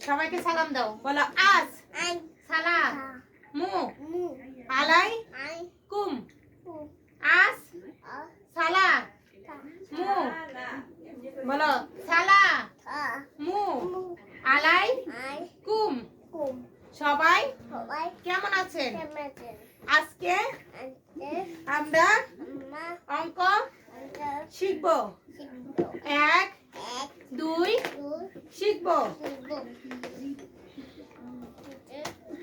সবাইকে সালাম দাও, বলো আস সালা মু আলাই কুম। আস সালা মু, বলো সালা মু আলাই কুম। সবাই কেমন আছেন? আজকে আমরা অঙ্ক শিখব। 1 2 শিখব।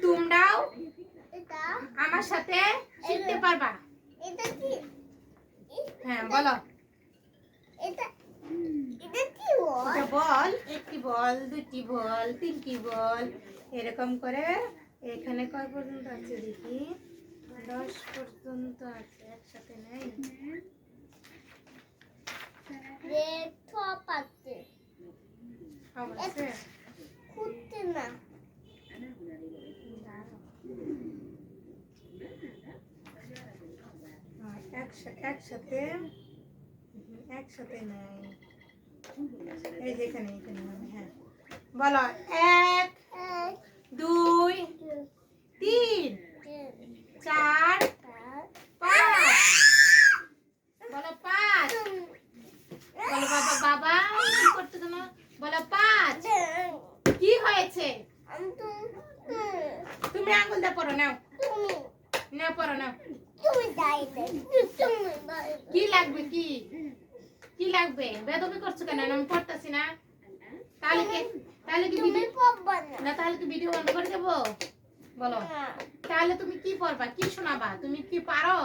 তোমরাও আমার সাথে শিখতে পারবা। হ্যাঁ বলো। এটা বল, একটি বল, দুটি বল, তিনটি বল, এরকম করে। এখানে কয় পর্যন্ত আছে দেখি? 10 পর্যন্ত আছে। একসাথে নেই। একসাথে নাই। এই যে এখানে হ্যাঁ বলো 1 2 3 4 5। বলো 5। বলো বাবা বাবা কি করতে কেন? বলো 5। কি হয়েছে? তুমি আঙ্গুল দিয়ে পড়ো, নাও না পড়ো, নাও। কি লাগবে? কি লাগবে? বেদবি করছো কেন? আমি পড়তেছি না। তাহলে কি ভিডিও বন্ধ করে দেবো? বলো তাহলে তুমি কি পড়বা, কি শোনাবা? তুমি কি পারো?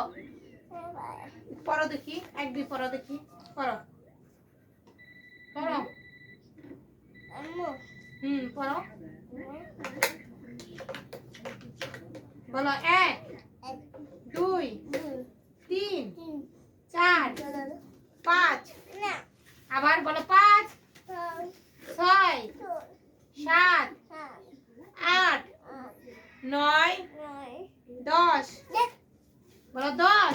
পড়ো দেখি, 1 2 পড়ো দেখি, পড়ো পড়ো। পড়ো। বলো 1 2 3 4 5। আবার বলো 5 6 7 8 9 10। বলো 10।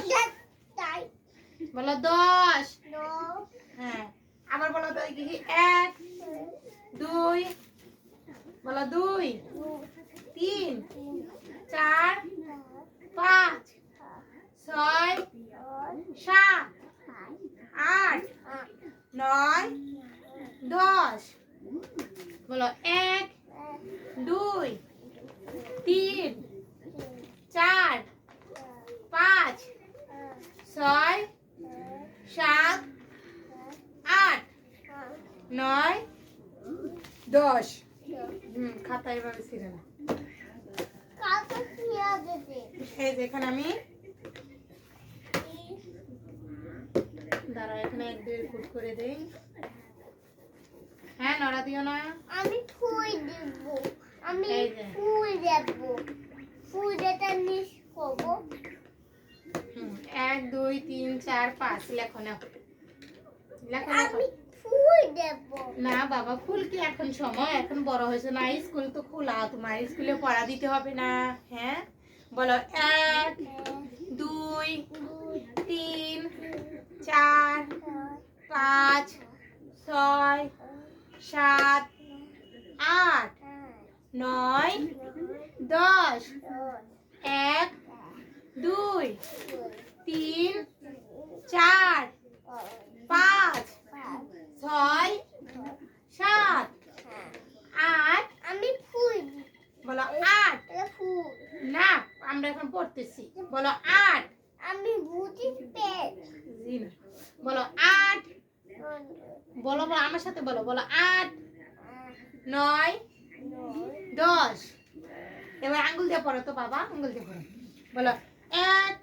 বলো 10। হ্যাঁ আবার বলো 1 2। বলো 2 3 4 5 6 7 8 9 10। বলো 1 2 3 4 5 6 7 8 9 10। খাতা এভাবে ছিঁড়ে না। এই যে এখানে আমি দাঁড়া, এখানে 1 2 ফুট করে দেই। হ্যাঁ নড়া দিও না। আমি ফুল দেব। নিস করব। 1 2 3 4 5 লেখো না। আমি ফুল দেব না বাবা, ফুল কি এখন সময়? এখন বড় হয়েছে না, স্কুল তো খোলা, তোমার স্কুলে পড়া দিতে হবে না। হ্যাঁ বলো 1 2 3 4 5 6 7 8 9 10। 1 2 3 4 5 6 7 8। আমি ফুল। বলো 8। ফুল না আমরা এখন পড়তেছি। বলো 8। আমি বুঝি পেট। জি না। বলো 8। বলো আমার সাথে বলো। বলো 8 9 10। এবার আঙ্গুল দিয়ে পড়ো তো বাবা, আঙ্গুল দিয়ে পড়ো। বলো 1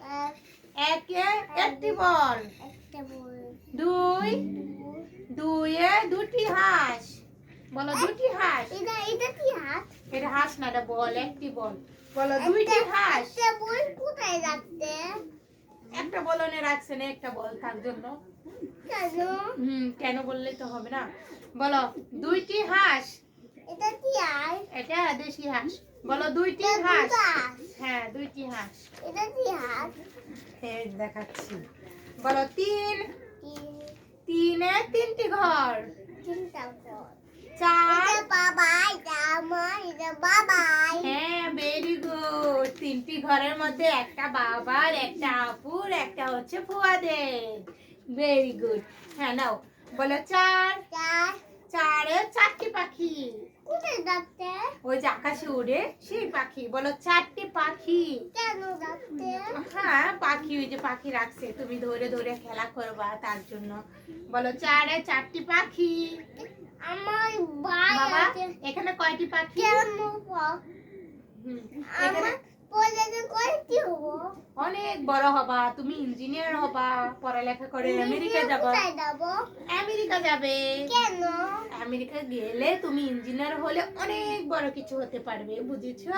1 এ একটি বল। 2 2 এ দুটি হাঁস। বলো দুটি হাঁস। এটা কি হাত? এটা হাঁস না, এটা বল, একটি বল। বলো দুইটি হাঁস। একটা বল কোথায় রাখতে? একটা বলনে রাখছে না, একটা বল তার জন্য। কেন? কেন বললে তো হবে না। বলো দুইটি হাঁস। এটা কি হাঁস? এটা দেশি হাঁস। বলো দুইটি হাঁস। হ্যাঁ দুইটি হাঁস। এটা কি হাঁস? এই দেখাচ্ছি। বলো 3 3 এ তিনটি ঘর। 3টা ঘর। 4 বাবাই ঘরের মধ্যে একটা বাবার, একটা আপুর, একটা হচ্ছে ফুয়াদের। Very good. হ্যাঁ নাও বলো 4। চার 4-এ 4টি পাখি। কোথায় যাচ্ছে? ওই যে আকাশে উড়ে সেই পাখি। বলো 4টি পাখি। কেন যাচ্ছে? হ্যাঁ পাখি, ওই যে পাখি রাখছে, তুমি ধরে ধরে খেলা করবা তার জন্য। বলো 4-এ 4টি পাখি। আমার ভাই বাবা আছে। এখানে কয়টি পাখি? কেন হুম, আমার এখানে পড়লে কয়টি হবো? অনেক বড় হবা, তুমি ইঞ্জিনিয়ার হবা, পড়ালেখা করে আমেরিকা যাবা। কোথায় যাবো? আমেরিকা যাবে। কেন? আমেরিকা গেলে তুমি ইঞ্জিনিয়ার হলে অনেক বড় কিছু হতে পারবে, বুঝেছো?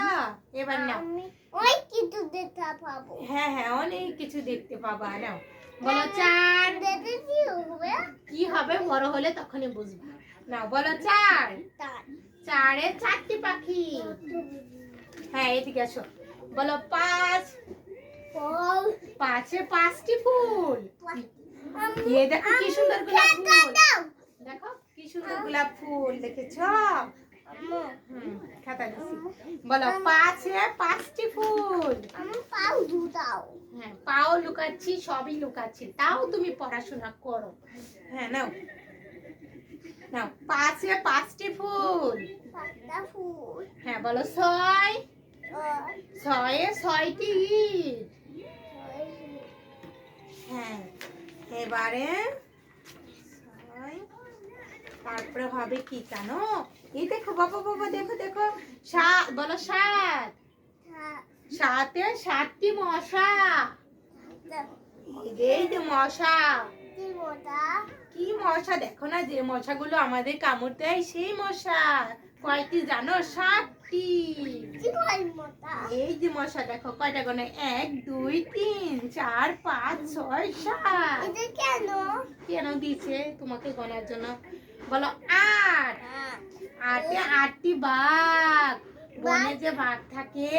এবার নাও। আমি ওই কিছু দেখতে পাবো। হ্যাঁ হ্যাঁ অনেক কিছু দেখতে পাবা। নাও বলো 4। দেখে কি হবে? কি হবে বড় হলে তখনই বুঝবা। নাও বলো 4। তার 4-এ 4টি পাখি। হ্যাঁ এদিকে আসো। বলো 5। ফল 5-এ 5টি ফুল। আমি এ দেখো কি সুন্দর গোলাপ খেতে ফুল। দাও। দেখো কি সুন্দর গোলাপ ফুল, দেখেছো? আম্মু খাতা দিছি। বলো 5-এ 5টি ফুল। আমি পাও দাও। হ্যাঁ পাও লুকাচ্ছি, সবই লুকাচ্ছি, তাও তুমি পড়াশোনা করো। হ্যাঁ নাও নাও 5-এ 5টি ফুল। পাতা ফুল হ্যাঁ বলো 6। ও 6-এ 6টি ইট। হ্যাঁ এবারে 6, তারপরে হবে কি জানো? এই দেখো বাবা বাবা, দেখো দেখো 7। বলো 7। 7-এ 7টি মশা। এই যে মশা। কি মোটা কি মশা দেখো না, যে মশাগুলো আমাদের কামড় দেয় সেই মশা। কয়টি জানো? 7টি। কি বল মোটা এই যে মশা দেখো কয়টা গোনে, 1 2 3 4 5 6 7। এটা কেন? কেন দিয়েছে? তোমাকে গোনার জন্য। বলো 8। 8-এ 8টি বাঘ। বনে যে বাঘ থাকে,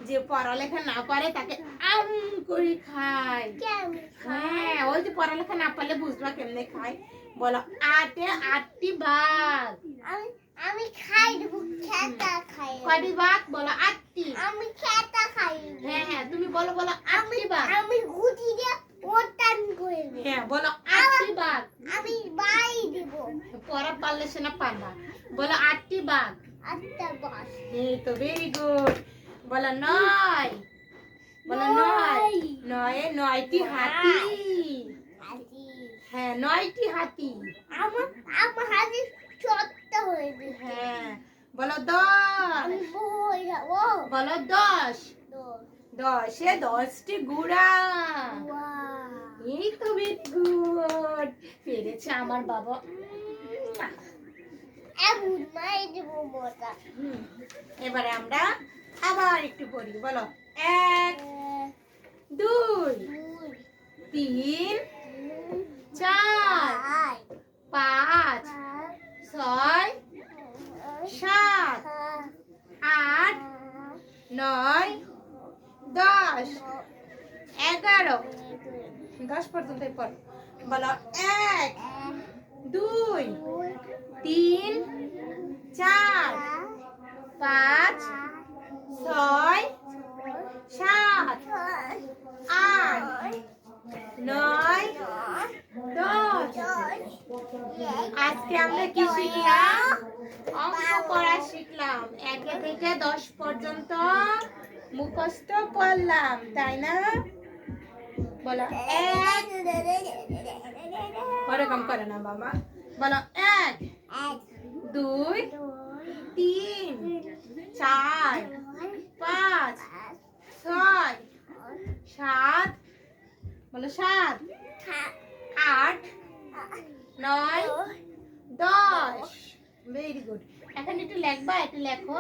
যে পড়ালেখা না পারে তাকে আম করে খায়। কেন? হ্যাঁ ওই যে পড়ালেখা না পারলে বুঝবা কেমনে খায়। বলো 8-এ 8টি বাঘ। আমি আমি খাই দেবো খেতা খাই কয়টি বাঘ? বলো 8টি। আমি খেতা খাই হ্যাঁ হ্যাঁ তুমি বলো বলো 8টি বাঘ। আমি গুটি দিয়ে ওটান করে দেব। হ্যাঁ বলো 8টি বাঘ। আমি বাই দেব পড়া পারলে সে না পারবা। বলো 8টি বাঘ। আচ্ছা বস এই তো ভেরি গুড। বলো 9। বলো 9। 9-এ 9টি হাতি। আজি হ্যাঁ 9টি হাতি। আমার আমার হাতে ছোট্ট হয়ে গেছে হ্যাঁ বলো আমি 10। বড় হয়ে যাবো বলো 10। তো 10-এ 10টি ঘোড়া। ওয়াও এই তো ভেরি গুড, পেরেছে আমার বাবা। এমন মাই দেব মোটা হুম, এবারে আমরা আবার একটু পড়ি। বলো 1 2 3 4 5 6 7 8 9 10 11। 10 পর্যন্তই পড়ো। বলো 1 2 3 4 5 6 7 8 9 10। আজকে আমরা কি শিখলাম? অঙ্ক পড়া শিখলাম। 1 থেকে 10 পর্যন্ত মুখস্থ পড়লাম, তাই না? বলো 1। ওরকম করে না বাবা। বলো 1 2 3 4 5 6 7। বলো 7 8 9 10। Very good. এখন একটু লেখবা, একটু লেখো।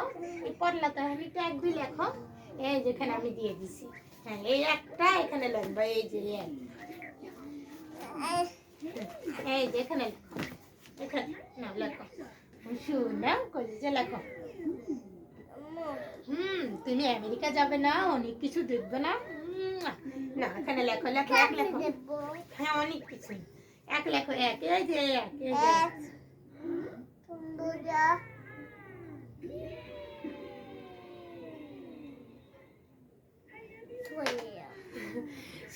এই পড়লা তো, এখন একটু 1 2 লেখো। এই যেখানে আমি দিয়ে দিছি। হ্যাঁ এই একটা এখানে লেখবা, এই যে এই যে এখানে লেখো। এখানে না লেখো। শুনলাম কলেজে লেখো। তুমি আমেরিকা যাবে না, অনেক কিছু দেখবে না? না এখানে লেখো লেখো 1 লেখো। হ্যাঁ অনেক কিছু। 1 লেখো 1। এই যে 1 এই যে।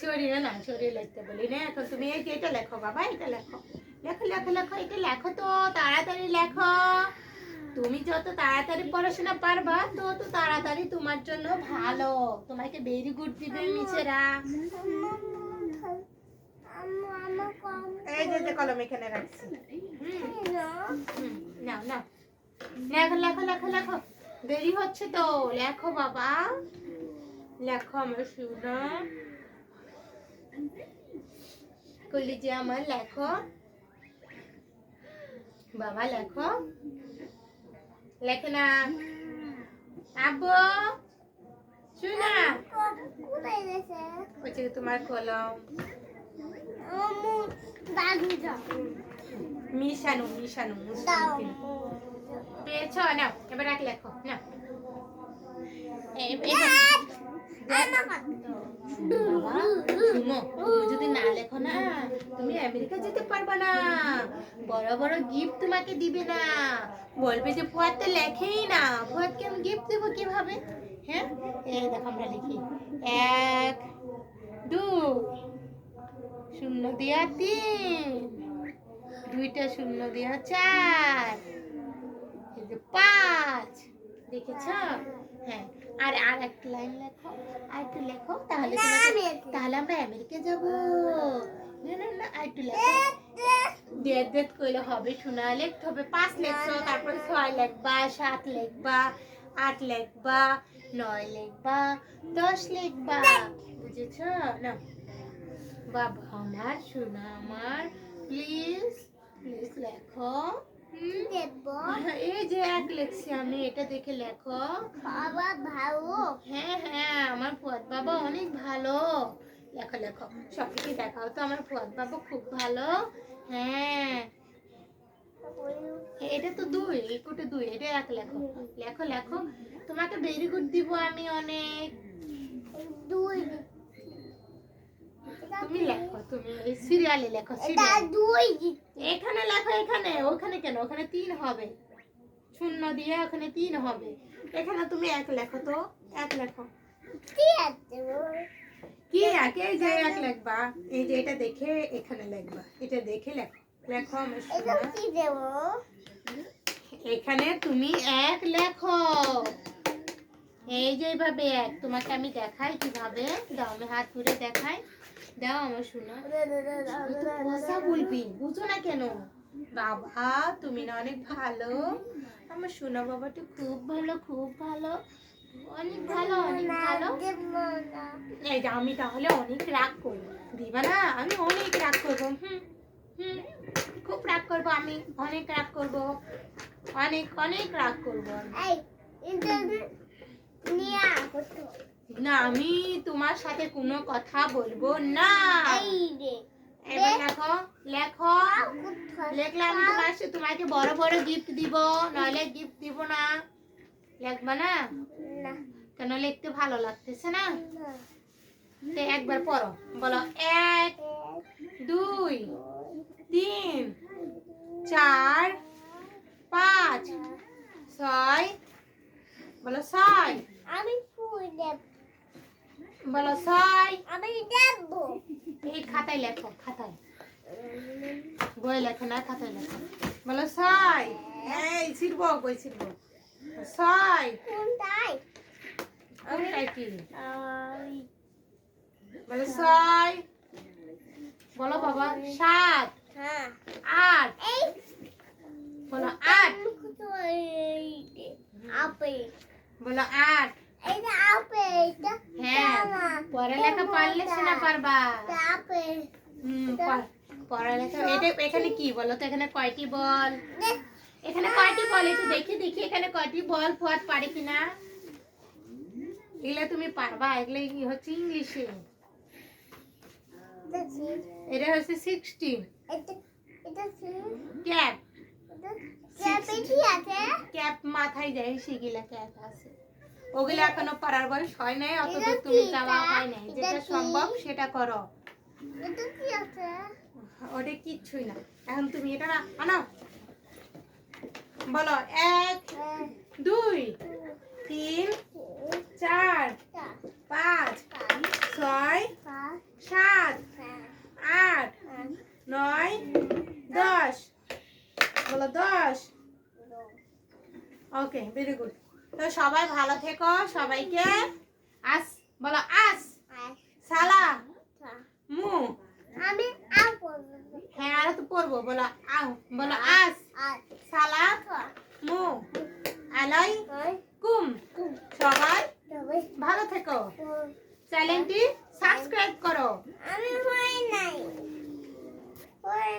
সরিয়ে না, সরিয়ে লিখতে বলি না। এখন তুমি এই যে এটা লেখো বাবা, এটা লেখো, লেখো লেখো লেখো, এটা লেখো তো, তাড়াতাড়ি লেখো। তুমি যত তাড়াতাড়ি পড়াশোনা পারবা তত তাড়াতাড়ি তোমার জন্য ভালো। তোমাকে ভেরি গুড দিবে মিসেরা। এই যে কলম এখানে রাখছি। নাও নাও, লেখো লেখো লেখো লেখো, দেরি হচ্ছে তো, লেখো বাবা, লেখো আমার সোনা কলিজা আমার, লেখো বাবা, লেখো, লেখো না আব্বু সোনা, হচ্ছে তোমার কলম। মিশানো মিশানো পেয়েছ না, এবার এক লেখো না। যদি না লেখো না তুমি আমেরিকা যেতে পারবে না, বড় বড় গিফট তোমাকে দিবে না, বলবে যে ফুয়াদ তো লেখেই না, ফুয়াদকে আমি গিফট দেবো কিভাবে? হ্যাঁ, এই দেখো আমরা লিখি 1 2 0 দিয়া 3, 2টা 0 দিয়া 4, এই যে 5, দেখেছ? হ্যাঁ, আর একটা লাইন লেখো, আর একটু লেখো, তাহলে তাহলে আমরা আমেরিকা যাব। না না না, আর একটু লেখো। দেড় কইলে হবে শোনা, লিখতে হবে 5 লেখছো, তারপর 6 লিখবা, 7 লিখবা, 8 লিখবা, 9 লিখবা, 10 লিখবা, বুঝেছো? না বাবা আমার, সোনা আমার, প্লিজ প্লিজ লেখো। এই যে এক লেখছি আমি, এটা দেখে লেখো। বাবা ভালো। হ্যাঁ হ্যাঁ, আমার ফুয়াদ বাবা অনেক ভালো। লেখো লেখো, সবকিছু দেখাও তো, আমার ফুয়াদ বাবা খুব ভালো। হ্যাঁ, এটা তো 2, এই কোটে 2, এটা এক লেখো, লেখো লেখো, তোমাকে ভেরি গুড দিব আমি অনেক। 2 তুমি লেখো, তুমি এই সিরিয়ালে লেখো, সিরিয়াল 2 এখানে লেখো, এখানে, ওখানে কেন, ওখানে 3 হবে, 0 দিয়ে ওখানে 3 হবে, এখানে তুমি 1 লেখো তো, 1 লেখো। কি একে যে 1 লিখবা, এই যে এটা দেখে এখানে লিখবা, এটা দেখে লেখো, লেখো আমার সোনা। এখানে তুমি 1 লেখো, এই যে এইভাবে 1, তোমাকে আমি দেখাই কিভাবে, দাও আমি হাত ধরে দেখাই, দাও আমার সোনা। কথা বলবি, বুঝো না কেন? বাবা তুমি না অনেক ভালো, আমার সোনা বাবাটা খুব ভালো, খুব ভালো, অনেক ভালো, অনেক ভালো। এই যে আমি তাহলে অনেক রাগ করবো, দিবা না? আমি অনেক রাগ করবো, খুব রাগ করবো, আমি অনেক রাগ করবো, অনেক অনেক রাগ করবো। না, আমি তোমার সাথে কোনো কথা বলবো না। এবার লেখো লেখো, লেখলে আমি তোমাকে বড় বড় গিফট দিব, নইলে গিফট দিব না। লিখবা না? কেন, লিখতে ভালো লাগতেছে না? তো একবার পড়ো, বলো 1 2 3 4 5 6, বলো 6, আমি ফুল দেব, বলো 6, আমি দেব। এই খাতায় লেখো, খাতায়, বই লেখো না, খাতায় লেখো, বলো 6, এই ছিড়বো, বই ছিড়বো, 6, কোনটাই? কোনটাই কি, বলো 6, বলো বাবা 7, হ্যাঁ 8, এই বলো 8, আপেল, বলো 8, এটা আপেল, এটা হ্যাঁ, পড়ালেখা পারলে শোনা পারবা। আপেল, পড়ালেখা, এটা এখানে কি বলো তো, এখানে কয়টি বল, এখানে কয়টি বল, একটু দেখি দেখি এখানে কয়টি বল ফুয়াদ পারে কিনা। এগুলা তুমি পারবা, এগুলা কি হচ্ছে ইংলিশে, এটা হচ্ছে 16, এটা ক্যাপ, কি আছে? ক্যাপ মাথায় দেয়, সেগুলা ক্যাপ আছে, ওগুলা এখনো পারার বয়স হয় নাই, অত দূর তুমি যাওয়া হয় নাই, যেটা সম্ভব সেটা করো। এটা কি আছে? ওটা কিচ্ছুই না, এখন তুমি এটা না আনো, বলো 1 2 3 4 5 6 7 9 10 বলো 10 ওকে ভেরি গুড তো সবাই ভালো থেকো সবাইকে আস বলো আস সালা মু আমি আর বলবো হ্যাঁ আর তো পড়বো বলো আও বলো আস আর সালা মু আলাই নয় কুম সবাই তবে ভালো থেকো চ্যানেলটি সাবস্ক্রাইব করো আমি হয় নাই হয়